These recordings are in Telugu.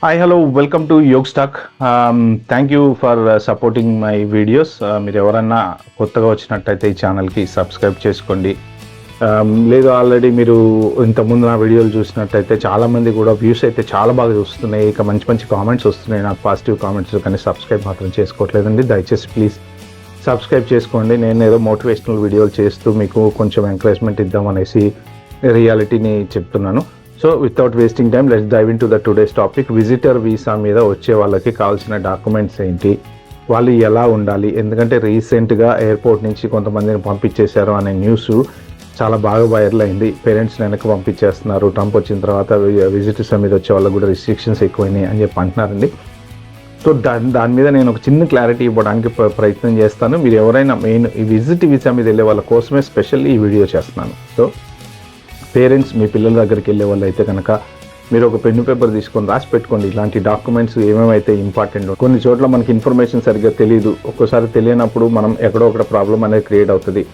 Hi hello welcome to Yog stack. Thank you for supporting my videos. మీరు ఎవరన్నా కొత్తగా వచ్చినట్టయితే ఈ ఛానల్కి సబ్స్క్రైబ్ చేసుకోండి. లేదు ఆల్రెడీ మీరు ఇంతకుముందు నా వీడియోలు చూసినట్టయితే చాలామంది కూడా వ్యూస్ అయితే చాలా బాగా చూస్తున్నాయి, ఇక మంచి మంచి కామెంట్స్ వస్తున్నాయి, నాకు పాజిటివ్ కామెంట్స్, కానీ సబ్స్క్రైబ్ మాత్రం చేసుకోవట్లేదండి. దయచేసి ప్లీజ్ సబ్స్క్రైబ్ చేసుకోండి. నేను ఏదో మోటివేషనల్ వీడియోలు చేస్తూ మీకు కొంచెం ఎంకరేజ్మెంట్ ఇద్దామనేసి రియాలిటీని చెప్తున్నాను. So without wasting time let's dive into the today's topic. Visitor visa మీద వచ్చే వాళ్ళకి కావాల్సిన డాక్యుమెంట్స్ ఏంటి, వాళ్ళు ఎలా ఉండాలి, ఎందుకంటే రీసెంట్గా ఎయిర్పోర్ట్ నుంచి కొంతమందిని పంపించేశారు అనే న్యూస్ చాలా బాగా వైరల్ అయింది. పేరెంట్స్ని వెనక్కి పంపించేస్తున్నారు, ట్రంప్ వచ్చిన తర్వాత విజిటర్స్ మీద వచ్చే వాళ్ళకి కూడా రిస్ట్రిక్షన్స్ ఎక్కువైనాయి అని చెప్పి అంటున్నారండి. సో దాని మీద నేను ఒక చిన్న క్లారిటీ ఇవ్వడానికి ప్రయత్నం చేస్తాను. మీరు ఎవరైనా మెయిన్ ఈ విజిట్ వీసా మీద వెళ్ళే వాళ్ళ కోసమే స్పెషల్లీ ఈ వీడియో చేస్తున్నాను. సో పేరెంట్స్ మీ పిల్లల దగ్గరికి వెళ్ళే వాళ్ళు అయితే కనుక మీరు ఒక పెన్ను పేపర్ తీసుకొని రాసి పెట్టుకోండి ఇలాంటి డాక్యుమెంట్స్ ఏమేమైతే ఇంపార్టెంట్. కొన్ని చోట్ల మనకి ఇన్ఫర్మేషన్ సరిగ్గా తెలియదు, ఒక్కోసారి తెలియనప్పుడు మనం ఎక్కడో ఒకటి ప్రాబ్లం అనేది క్రియేట్ అవుతుంది.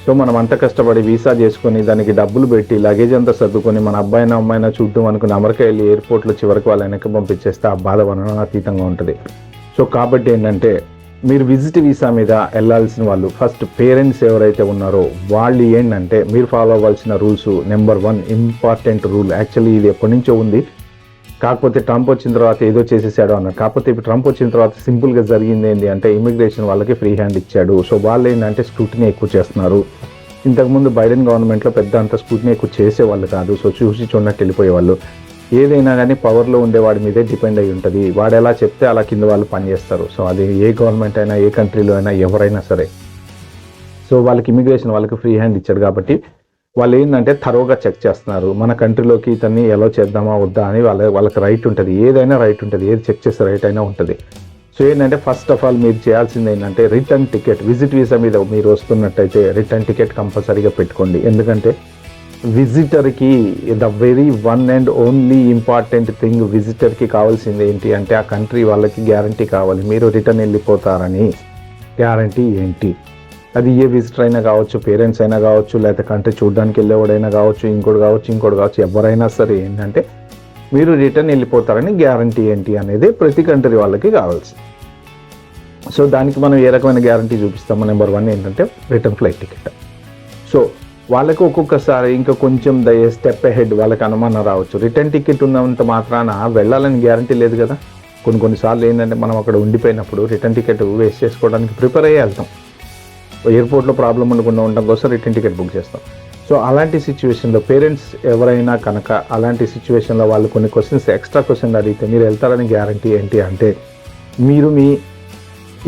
సో మనం అంత కష్టపడి వీసా చేసుకొని దానికి డబ్బులు పెట్టి లగేజ్ అంతా సర్దుకొని మన అబ్బాయినా అమ్మాయినా చూద్దాం అనుకుని అమెరికా వెళ్ళి ఎయిర్పోర్ట్లో చివరికి వాళ్ళు వెనక్కి పంపించేస్తే ఆ బాధ వర్ణనాతీతంగా ఉంటుంది. సో కాబట్టి ఏంటంటే మీరు విజిట్ వీసా మీద వెళ్ళాల్సిన వాళ్ళు ఫస్ట్ పేరెంట్స్ ఎవరైతే ఉన్నారో వాళ్ళు ఏంటంటే మీరు ఫాలో అవ్వాల్సిన rules. Number 1 important rule, actually ఇది ఎప్పటి నుంచో ఉంది, కాకపోతే ట్రంప్ వచ్చిన తర్వాత ఏదో చేసేసాడు అన్నారు. కాకపోతే ఇప్పుడు ట్రంప్ వచ్చిన తర్వాత సింపుల్గా జరిగింది ఏంటి అంటే ఇమిగ్రేషన్ వాళ్ళకి ఫ్రీ హ్యాండ్ ఇచ్చాడు. సో వాళ్ళు ఏంటంటే స్క్రూటినీ ఎక్కువ చేస్తున్నారు. ఇంతకుముందు బైడెన్ గవర్నమెంట్లో పెద్ద అంత స్క్రూటినీ ఎక్కువ చేసేవాళ్ళు కాదు. సో చూసి చూడనట్టు వెళ్ళిపోయేవాళ్ళు. ఏదైనా కానీ పవర్లో ఉండేవాడి మీదే డిపెండ్ అయి ఉంటుంది. వాడు ఎలా చెప్తే అలా కింద వాళ్ళు పనిచేస్తారు. సో అది ఏ గవర్నమెంట్ అయినా ఏ కంట్రీలో అయినా ఎవరైనా సరే. సో వాళ్ళకి ఇమిగ్రేషన్ వాళ్ళకి ఫ్రీ హ్యాండ్ ఇచ్చాడు కాబట్టి వాళ్ళు ఏంటంటే థరోగా చెక్ చేస్తున్నారు. మన కంట్రీలోకి ఇతన్ని ఎలా చేద్దామా వద్దా అని వాళ్ళకి రైట్ ఉంటుంది, ఏదైనా రైట్ ఉంటుంది, ఏది చెక్ చేస్తే రైట్ అయినా ఉంటుంది. సో ఏంటంటే ఫస్ట్ ఆఫ్ ఆల్ మీరు చేయాల్సింది ఏంటంటే రిటర్న్ టికెట్. విజిట్ వీసా మీద మీరు వస్తున్నట్టయితే రిటర్న్ టికెట్ కంపల్సరీగా పెట్టుకోండి. ఎందుకంటే విజిటర్కి the very one and only important thing విజిటర్కి కావాల్సింది ఏంటి అంటే ఆ కంట్రీ వాళ్ళకి గ్యారంటీ కావాలి, మీరు రిటర్న్ వెళ్ళిపోతారని గ్యారంటీ ఏంటి. అది ఏ విజిటర్ అయినా కావచ్చు, పేరెంట్స్ అయినా కావచ్చు, లేకపోతే కంట్రీ చూడడానికి వెళ్ళేవాడైనా కావచ్చు, ఇంకోటి కావచ్చు, ఎవరైనా సరే ఏంటంటే మీరు రిటర్న్ వెళ్ళిపోతారని గ్యారంటీ ఏంటి అనేది ప్రతి కంట్రీ వాళ్ళకి కావాల్సి. సో దానికి మనం ఏ రకమైన గ్యారంటీ చూపిస్తామో నెంబర్ 1 ఏంటంటే రిటర్న్ ఫ్లైట్ టికెట్. సో వాళ్ళకి ఒక్కొక్కసారి ఇంకా కొంచెం స్టెప్ అహెడ్ వాళ్ళకి అనుమానం రావచ్చు. రిటర్న్ టికెట్ ఉన్నంత మాత్రాన వెళ్ళాలని గ్యారంటీ లేదు కదా. కొన్నిసార్లు ఏంటంటే మనం అక్కడ ఉండిపోయినప్పుడు రిటర్న్ టికెట్ వేస్ట్ చేసుకోవడానికి ప్రిపేర్ అయ్యి వెళ్తాం. ఎయిర్పోర్ట్లో ప్రాబ్లం ఉండకుండా ఉండడం కోసం రిటర్న్ టికెట్ బుక్ చేస్తాం. సో అలాంటి సిచ్యువేషన్లో పేరెంట్స్ ఎవరైనా కనుక అలాంటి సిచ్యువేషన్లో వాళ్ళు కొన్ని ఎక్స్ట్రా క్వశ్చన్ అడిగితే మీరు వెళ్తారని గ్యారంటీ ఏంటి అంటే మీరు మీ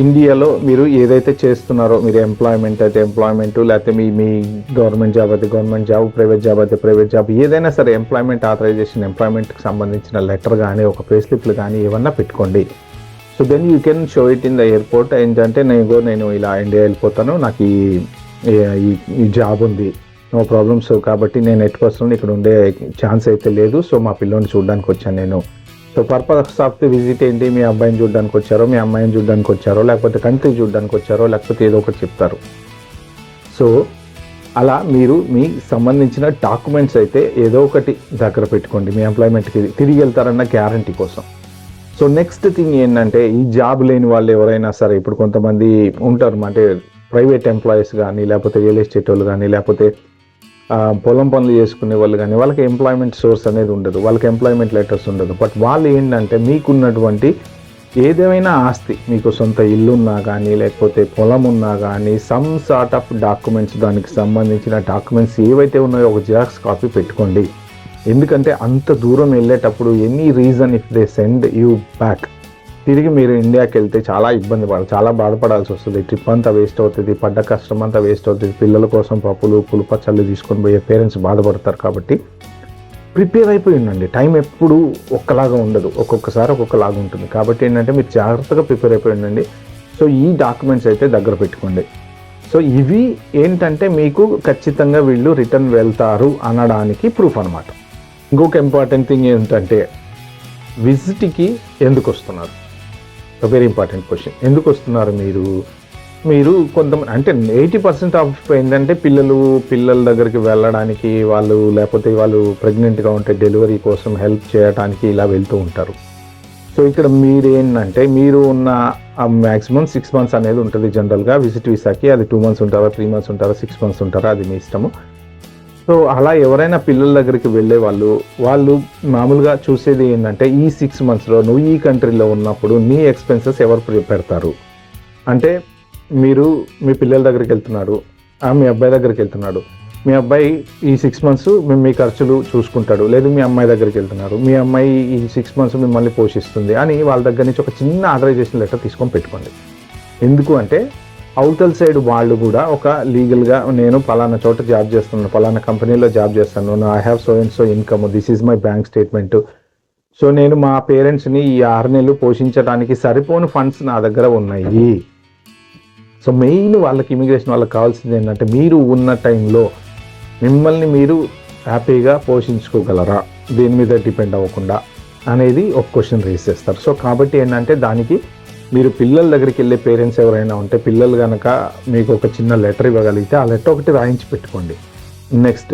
ఇండియాలో మీరు ఏదైతే చేస్తున్నారో, మీరు ఎంప్లాయ్మెంట్ అయితే ఎంప్లాయ్మెంట్, లేకపోతే మీ గవర్నమెంట్ జాబ్ అయితే గవర్నమెంట్ జాబ్, ప్రైవేట్ జాబ్ అయితే ప్రైవేట్ జాబ్, ఏదైనా సరే ఎంప్లాయ్మెంట్ ఆథరైజేషన్, ఎంప్లాయ్మెంట్కి సంబంధించిన లెటర్ కానీ ఒక పే స్లిప్లు కానీ ఏమన్నా పెట్టుకోండి. So then you can show it in the airport. ఏంటంటే నేను ఇలా ఇండియా వెళ్ళిపోతాను, నాకు ఈ జాబ్ ఉంది, నో ప్రాబ్లమ్స్, కాబట్టి నేను ఎట్టి ఇక్కడ ఉండే ఛాన్స్ అయితే లేదు. సో మా పిల్లోని చూడడానికి వచ్చాను నేను. So purpose of the visit ఏంటి, మీ అబ్బాయిని చూడడానికి వచ్చారో, మీ అమ్మాయిని చూడడానికి వచ్చారో, లేకపోతే కంట్రీ చూడడానికి వచ్చారో, లేకపోతే ఏదో ఒకటి చెప్తారు. సో అలా మీరు మీ సంబంధించిన డాక్యుమెంట్స్ అయితే ఏదో ఒకటి దగ్గర పెట్టుకోండి మీ ఎంప్లాయ్మెంట్కి తిరిగి వెళ్తారన్న గ్యారంటీ కోసం. సో నెక్స్ట్ థింగ్ ఏంటంటే ఈ జాబ్ లేని వాళ్ళు ఎవరైనా సరే, ఇప్పుడు కొంతమంది ఉంటారు అంటే ప్రైవేట్ ఎంప్లాయీస్ కానీ, లేకపోతే రియల్ ఎస్టేట్ వాళ్ళు కానీ, లేకపోతే పొలం పనులు చేసుకునే వాళ్ళు కానీ, వాళ్ళకి ఎంప్లాయ్మెంట్ సోర్స్ అనేది ఉండదు, వాళ్ళకి ఎంప్లాయ్మెంట్ లెటర్స్ ఉండదు. బట్ వాళ్ళు ఏంటంటే మీకున్నటువంటి ఏదేమైనా ఆస్తి, మీకు సొంత ఇల్లు ఉన్నా కానీ, లేకపోతే పొలం ఉన్నా కానీ, సమ్ సార్ట్ ఆఫ్ డాక్యుమెంట్స్, దానికి సంబంధించిన డాక్యుమెంట్స్ ఏవైతే ఉన్నాయో ఒక జిరాక్స్ కాపీ పెట్టుకోండి. ఎందుకంటే అంత దూరం వెళ్ళేటప్పుడు any reason if they send you back, తిరిగి మీరు ఇండియాకి వెళ్తే చాలా బాధపడాల్సి వస్తుంది. ట్రిప్ అంతా వేస్ట్ అవుతుంది, పడ్డ కష్టం అంతా వేస్ట్ అవుతుంది. పిల్లల కోసం పప్పులు పులుపచ్చళ్ళు తీసుకొని పోయే పేరెంట్స్ బాధపడతారు. కాబట్టి ప్రిపేర్ అయిపోయి ఉండండి. టైం ఎప్పుడు ఒక్కలాగా ఉండదు, ఒక్కొక్కసారి ఒక్కొక్కలాగా ఉంటుంది. కాబట్టి ఏంటంటే మీరు జాగ్రత్తగా ప్రిపేర్ అయిపోయి ఉండండి. సో ఈ డాక్యుమెంట్స్ అయితే దగ్గర పెట్టుకోండి. సో ఇవి ఏంటంటే మీకు ఖచ్చితంగా వీళ్ళు రిటర్న్ వెళ్తారు అనడానికి ప్రూఫ్ అనమాట. ఇంకొక ఇంపార్టెంట్ థింగ్ ఏంటంటే విజిట్కి ఎందుకు వస్తున్నారు, వెరీ ఇంపార్టెంట్ క్వశ్చన్. ఎందుకు వస్తున్నారు మీరు కొంతమంది అంటే 80% ఆఫ్ ఏంటంటే పిల్లల దగ్గరికి వెళ్ళడానికి, లేకపోతే వాళ్ళు ప్రెగ్నెంట్గా ఉంటే డెలివరీ కోసం హెల్ప్ చేయడానికి ఇలా వెళ్తూ ఉంటారు. సో ఇక్కడ మీరేంటంటే మీరు ఉన్న మ్యాక్సిమం 6 months అనేది ఉంటుంది జనరల్గా విజిట్ వీసాకి. అది 2 months ఉంటారా, 3 months ఉంటారా, 6 months ఉంటారా, అది మీ ఇష్టము. సో అలా ఎవరైనా పిల్లల దగ్గరికి వెళ్ళే వాళ్ళు మామూలుగా చూసేది ఏంటంటే ఈ 6 monthsలో నువ్వు ఈ కంట్రీలో ఉన్నప్పుడు నీ ఎక్స్పెన్సెస్ ఎవరు పెడతారు అంటే, మీరు మీ పిల్లల దగ్గరికి వెళ్తున్నాడు, మీ అబ్బాయి దగ్గరికి వెళ్తున్నాడు, మీ అబ్బాయి ఈ 6 months మీ ఖర్చులు చూసుకుంటాడు, లేదు మీ అమ్మాయి దగ్గరికి వెళ్తున్నారు, మీ అమ్మాయి ఈ 6 months మిమ్మల్ని పోషిస్తుంది అని వాళ్ళ దగ్గర నుంచి ఒక చిన్న ఆథరైజేషన్ లెటర్ తీసుకొని పెట్టుకోండి. ఎందుకు అంటే అవతల సైడ్ వాళ్ళు కూడా ఒక లీగల్గా నేను పలానా చోట జాబ్ చేస్తున్నాను, పలానా కంపెనీలో జాబ్ చేస్తాను, I have so and so income, this is my bank statement, so నేను మా పేరెంట్స్ని ఈ 6 నెలలు పోషించడానికి సరిపోని ఫండ్స్ నా దగ్గర ఉన్నాయి. సో మెయిన్ వాళ్ళకి ఇమిగ్రేషన్ వాళ్ళకి కావాల్సింది ఏంటంటే మీరు ఉన్న టైంలో మిమ్మల్ని మీరు హ్యాపీగా పోషించుకోగలరా, దేని మీద డిపెండ్ అవ్వకుండా అనేది ఒక క్వశ్చన్ రేస్ చేస్తారు. సో కాబట్టి ఏంటంటే దానికి మీరు పిల్లల దగ్గరికి వెళ్ళే పేరెంట్స్ ఎవరైనా ఉంటే పిల్లలు కనుక మీకు ఒక చిన్న లెటర్ ఇవ్వగలిగితే ఆ లెటర్ ఒకటి రాయించి పెట్టుకోండి. నెక్స్ట్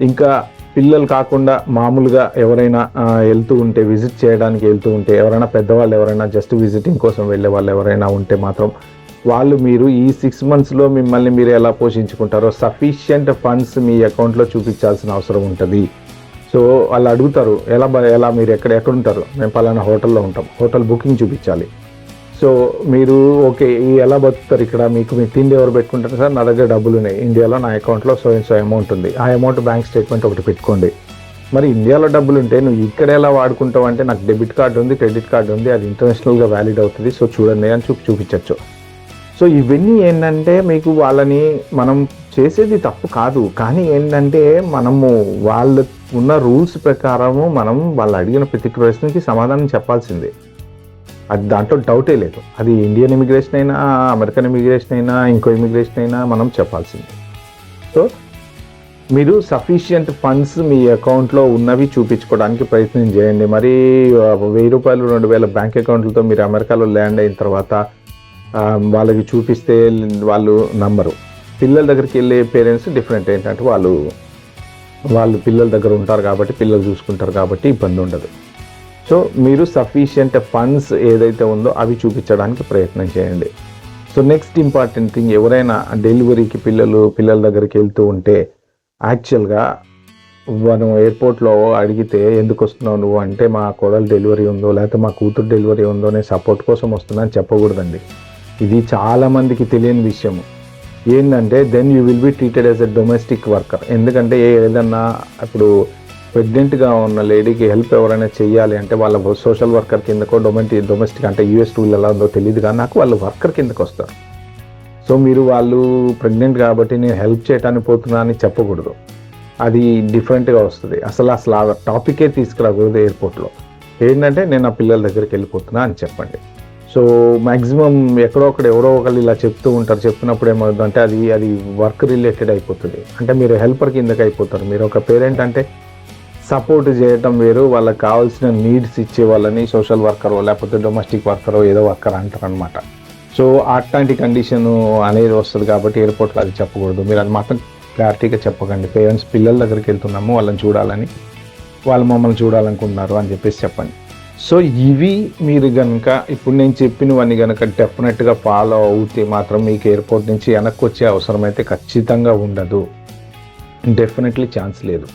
ఇంకా పిల్లలు కాకుండా మామూలుగా ఎవరైనా వెళ్తూ ఉంటే, విజిట్ చేయడానికి వెళ్తూ ఉంటే, ఎవరైనా పెద్దవాళ్ళు ఎవరైనా జస్ట్ విజిటింగ్ కోసం వెళ్ళే వాళ్ళు ఎవరైనా ఉంటే మాత్రం వాళ్ళు మీరు ఈ 6 monthsలో మిమ్మల్ని మీరు ఎలా పోషించుకుంటారో సఫిషియంట్ ఫండ్స్ మీ అకౌంట్లో చూపించాల్సిన అవసరం ఉంటుంది. సో వాళ్ళు అడుగుతారు ఎలా మీరు ఎక్కడ ఉంటారు, మేము పలానా హోటల్లో ఉంటాం, హోటల్ బుకింగ్ చూపించాలి. సో మీరు ఓకే ఎలా బతుకుతారు ఇక్కడ, మీకు మీ తిండి ఎవరు పెట్టుకుంటారు, సార్ నా దగ్గర డబ్బులు ఉన్నాయి, ఇండియాలో నా అకౌంట్లో సో అమౌంట్ ఉంది, ఆ అమౌంట్ బ్యాంక్ స్టేట్మెంట్ ఒకటి పెట్టుకోండి. మరి ఇండియాలో డబ్బులు ఉంటే నువ్వు ఇక్కడ ఎలా వాడుకుంటావు అంటే, నాకు డెబిట్ కార్డు ఉంది, క్రెడిట్ కార్డు ఉంది, అది ఇంటర్నేషనల్గా వ్యాలిడ్ అవుతుంది, సో చూడండి అని చూపించవచ్చు. సో ఇవన్నీ ఏంటంటే మీకు వాళ్ళని మనం చేసేది తప్పు కాదు, కానీ ఏంటంటే మనము వాళ్ళు ఉన్న రూల్స్ ప్రకారము మనం వాళ్ళు అడిగిన ప్రతి ప్రశ్నకి సమాధానం చెప్పాల్సిందే, అది దాంట్లో డౌటే లేదు. అది ఇండియన్ ఇమిగ్రేషన్ అయినా, అమెరికన్ ఇమిగ్రేషన్ అయినా, ఇంకో ఇమిగ్రేషన్ అయినా మనం చెప్పాల్సిందే. సో మీరు సఫిషియంట్ ఫండ్స్ మీ అకౌంట్లో ఉన్నవి చూపించుకోవడానికి ప్రయత్నం చేయండి. మరి 1000 రూపాయలు 2000 బ్యాంక్ అకౌంట్లతో మీరు అమెరికాలో ల్యాండ్ అయిన తర్వాత వాళ్ళకి చూపిస్తే వాళ్ళు నమ్మరు. పిల్లల దగ్గరికి వెళ్ళే పేరెంట్స్ డిఫరెంట్, ఏంటంటే వాళ్ళు పిల్లల దగ్గర ఉంటారు కాబట్టి పిల్లలు చూసుకుంటారు కాబట్టి ఇబ్బంది ఉండదు. సో మీరు సఫిషియంట్ ఫండ్స్ ఏదైతే ఉందో అవి చూపించడానికి ప్రయత్నం చేయండి. సో నెక్స్ట్ ఇంపార్టెంట్ థింగ్, ఎవరైనా డెలివరీకి పిల్లల దగ్గరికి వెళ్తూ ఉంటే యాక్చువల్గా మనం ఎయిర్పోర్ట్లో అడిగితే ఎందుకు వస్తున్నావు నువ్వు అంటే, మా కోడలు డెలివరీ ఉందో లేకపోతే మా కూతురు డెలివరీ ఉందో నేను సపోర్ట్ కోసం వస్తున్నా అని చెప్పకూడదండి. ఇది చాలామందికి తెలియని విషయము. ఏంటంటే then you will be treated as a domestic worker. ఎందుకంటే ఏదన్నా ఇప్పుడు ప్రెగ్నెంట్గా ఉన్న లేడీకి హెల్ప్ ఎవరైనా చేయాలి అంటే వాళ్ళ సోషల్ వర్కర్ కిందకో డొమెస్టిక్ అంటే యూఎస్ రూల్ ఎలా ఉందో తెలియదు, కానీ నాకు వాళ్ళు వర్కర్ కిందకు వస్తారు. సో మీరు వాళ్ళు ప్రెగ్నెంట్ కాబట్టి నేను హెల్ప్ చేయడానికి పోతున్నా అని చెప్పకూడదు, అది డిఫరెంట్గా వస్తుంది. అసలు ఆ టాపికే తీసుకురాకూడదు ఎయిర్పోర్ట్లో. ఏంటంటే నేను నా పిల్లల దగ్గరికి వెళ్ళిపోతున్నా అని చెప్పండి. సో మ్యాక్సిమం ఎవరో ఒకళ్ళు ఇలా చెప్తూ ఉంటారు, చెప్తున్నప్పుడు ఏమవుతుందంటే అది వర్క్ రిలేటెడ్ అయిపోతుంది, అంటే మీరు హెల్పర్ కిందకి అయిపోతారు. మీరు ఒక పేరెంట్ అంటే సపోర్ట్ చేయటం వేరు, వాళ్ళకి కావాల్సిన నీడ్స్ ఇచ్చే వాళ్ళని సోషల్ వర్కరో లేకపోతే డొమెస్టిక్ వర్కరో ఏదో వర్కర్ అంటారు అనమాట. సో అట్లాంటి కండిషన్ అనేది వస్తుంది కాబట్టి ఎయిర్పోర్ట్లో అది చెప్పకూడదు. మీరు అది మాత్రం క్లారిటీగా చెప్పకండి. పేరెంట్స్ పిల్లల దగ్గరికి వెళ్తున్నాము, వాళ్ళని చూడాలని, వాళ్ళు మమ్మల్ని చూడాలనుకుంటున్నారు అని చెప్పేసి చెప్పండి. సో ఇవి మీరు కనుక ఇప్పుడు నేను చెప్పినవన్నీ కనుక డెఫినెట్గా ఫాలో అవుతే మాత్రం మీకు ఎయిర్పోర్ట్ నుంచి వెనక్కి వచ్చే అవసరం అయితే ఖచ్చితంగా ఉండదు, డెఫినెట్లీ ఛాన్స్ లేదు.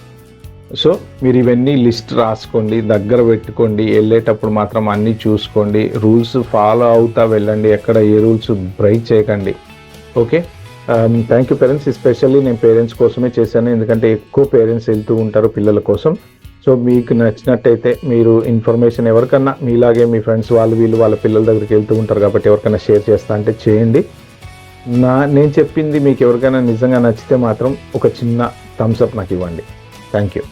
సో మీరు ఇవన్నీ లిస్ట్ రాసుకోండి, దగ్గర పెట్టుకోండి, వెళ్ళేటప్పుడు మాత్రం అన్నీ చూసుకోండి, రూల్స్ ఫాలో అవుతా వెళ్ళండి, ఎక్కడ ఏ రూల్స్ బ్రేక్ చేయకండి. Okay, thank you parents. Especially నేను పేరెంట్స్ కోసమే చేశాను, ఎందుకంటే ఎక్కువ పేరెంట్స్ వెళ్తూ ఉంటారు పిల్లల కోసం. సో మీకు నచ్చినట్టయితే మీరు ఇన్ఫర్మేషన్ ఎవరికన్నా మీలాగే మీ ఫ్రెండ్స్ వీళ్ళు వాళ్ళ పిల్లల దగ్గరికి వెళ్తూ ఉంటారు కాబట్టి ఎవరికైనా షేర్ చేస్తా అంటే చేయండి. నేను చెప్పింది మీకు ఎవరికైనా నిజంగా నచ్చితే మాత్రం ఒక చిన్న థమ్స్ అప్ నాకు ఇవ్వండి. Thank you.